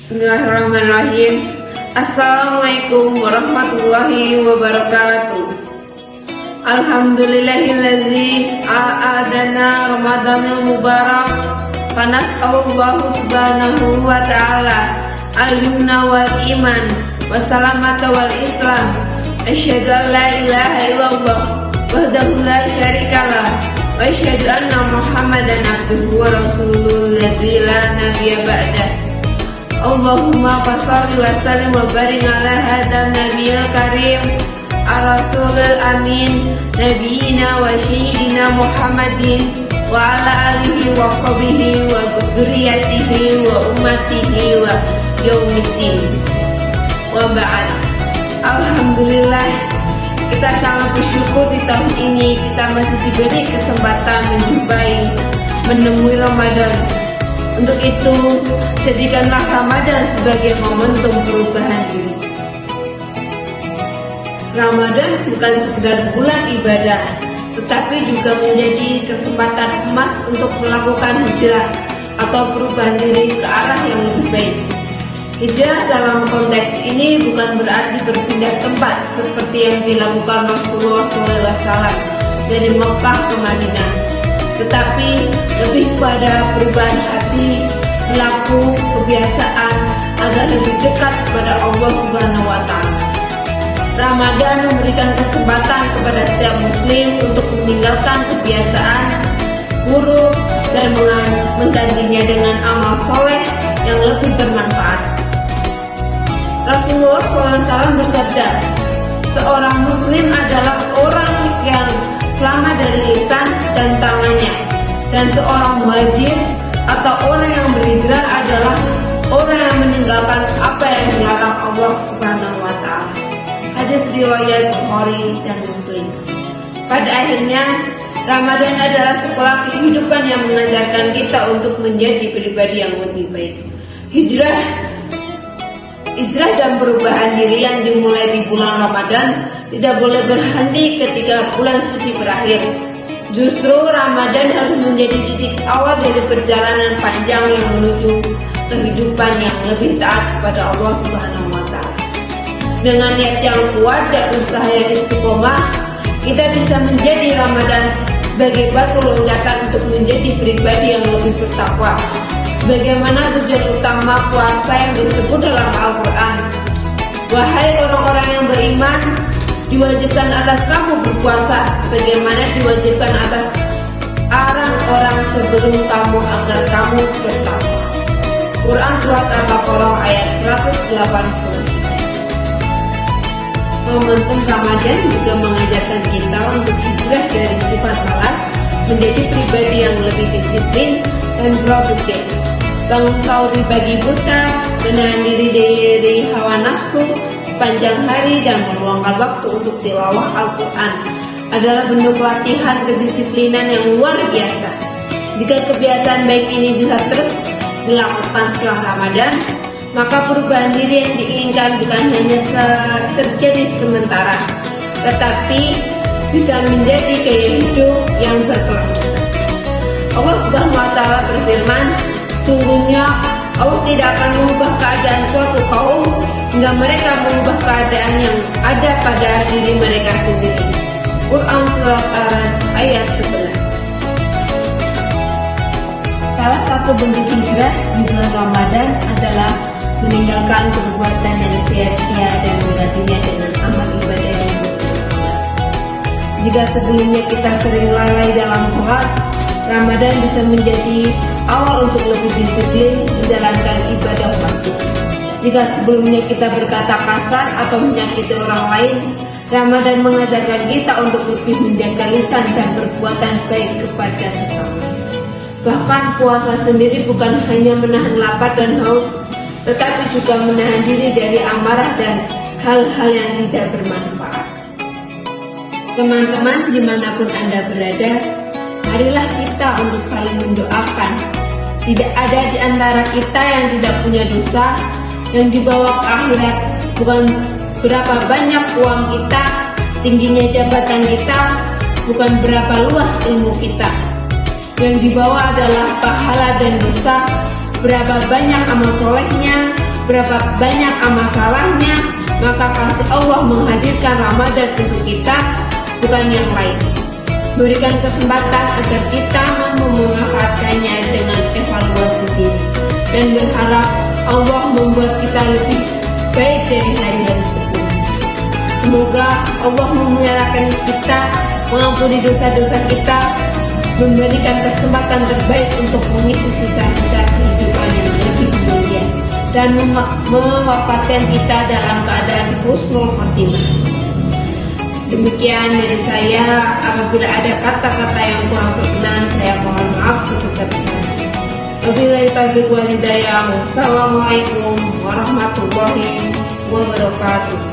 Bismillahirrahmanirrahim. Assalamualaikum warahmatullahi wabarakatuh. Alhamdulillahilladzi a'adana Ramadanil mubarak. Fanas'alullahu subhanahu wa ta'ala al-yumna wal iman wassalamata wal islam. Asyhadu an la ilaha illallah wahdahu la syarikalah wa asyhadu anna Muhammadan abduhu wa rasuluhu allazi la nabiyya ba'dah. Allahumma fasholli wa sallim wa barik ala hadzal nabiyil karim ar-rasulil amin nabiyina wa sayyidina Muhammadin wa ala alihi wa sahbihi wa dzurriyyatihi wa ummatihi wa yaumiddin. Wa ba'd. Alhamdulillah, kita sangat bersyukur di tahun ini kita masih diberi kesempatan menemui Ramadan. Untuk itu, jadikanlah Ramadan sebagai momentum perubahan diri. Ramadan bukan sekedar bulan ibadah, tetapi juga menjadi kesempatan emas untuk melakukan hijrah atau perubahan diri ke arah yang lebih baik. Hijrah dalam konteks ini bukan berarti berpindah tempat seperti yang dilakukan Rasulullah SAW dari Mekah ke Madinah, tetapi lebih pada perubahan hati, perilaku, kebiasaan agar lebih dekat kepada Allah Subhanahu wa Ta'ala. Ramadan memberikan kesempatan kepada setiap muslim untuk meninggalkan kebiasaan buruk dan menggantinya dengan amal soleh yang lebih bermanfaat. Rasulullah SAW bersabda, seorang muslim adalah orang yang selamat dari lisan dan tangannya, dan seorang muhajir atau orang yang berhijrah adalah orang yang meninggalkan apa yang dilarang Allah Subhanahu wa Ta'ala. Hadis riwayat Bukhari dan Muslim. Pada akhirnya, Ramadan adalah sekolah kehidupan yang mengajarkan kita untuk menjadi pribadi yang lebih baik. Hijrah dan perubahan diri yang dimulai di bulan Ramadan tidak boleh berhenti ketika bulan suci berakhir. Justru Ramadan harus menjadi titik awal dari perjalanan panjang yang menuju kehidupan yang lebih taat kepada Allah Subhanahu wa Ta'ala. Dengan niat yang kuat dan usaha yang istiqomah, kita bisa menjadi Ramadan sebagai batu loncatan untuk menjadi pribadi yang lebih bertakwa. Sebagaimana tujuan utama puasa yang disebut dalam Al-Quran, wahai orang-orang yang beriman, diwajibkan atas kamu berpuasa sebagaimana diwajibkan atas orang-orang sebelum kamu agar kamu bertakwa. Quran Surat Al-Baqarah ayat 180. Momentum Ramadan juga mengajarkan kita untuk hijrah dari sifat malas menjadi pribadi yang lebih disiplin dan produktif. Bangun sahur di pagi buta, menahan diri dari hawa nafsu sepanjang hari dan meluangkan waktu untuk tilawah Al-Quran adalah bentuk latihan kedisiplinan yang luar biasa. Jika kebiasaan baik ini bisa terus dilakukan setelah Ramadan, maka perubahan diri yang diinginkan bukan hanya terjadi sementara, tetapi bisa menjadi gaya hidup yang berkelanjutan. Allah Subhanahu wa Ta'ala berfirman, sungguhnya Allah tidak akan mengubah keadaan suatu kaum hingga mereka mengubah keadaan yang ada pada diri mereka sendiri. Quran Surat Ar-Ra'd ayat 11. Salah satu bentuk hijrah di bulan Ramadan adalah meninggalkan perbuatan yang sia-sia dan menggantinya dengan amal ibadah yang bermanfaat. Jika sebelumnya kita sering lalai dalam sholat, Ramadan bisa menjadi awal untuk lebih disiplin menjalankan ibadah wajib. Jika sebelumnya kita berkata kasar atau menyakiti orang lain, Ramadan mengajarkan kita untuk lebih menjaga lisan dan perbuatan baik kepada sesama. Bahkan puasa sendiri bukan hanya menahan lapar dan haus, tetapi juga menahan diri dari amarah dan hal-hal yang tidak bermanfaat. Teman-teman, dimanapun Anda berada, marilah kita untuk saling mendoakan. Tidak ada di antara kita yang tidak punya dosa, yang dibawa ke akhirat bukan berapa banyak uang kita, tingginya jabatan kita, bukan berapa luas ilmu kita. Yang dibawa adalah pahala dan dosa, berapa banyak amal solehnya, berapa banyak amal salahnya, maka pasti Allah menghadirkan Ramadan untuk kita, bukan yang lain. Berikan kesempatan agar kita mampu memanfaatkannya dengan evaluasi diri, dan berharap Allah membuat kita lebih baik dari hari-hari sebelumnya. Semoga Allah memuliakan kita, mengampuni dosa-dosa kita, memberikan kesempatan terbaik untuk mengisi sisa-sisa kehidupan yang lebih mulia, dan mewafatkan kita dalam keadaan husnul khotimah. Demikian dari saya. Apabila ada kata-kata yang kurang berkenan, saya mohon maaf sebesar-besarnya. Wabillahi taufiq wal hidayah. Wassalamualaikum warahmatullahi wabarakatuh.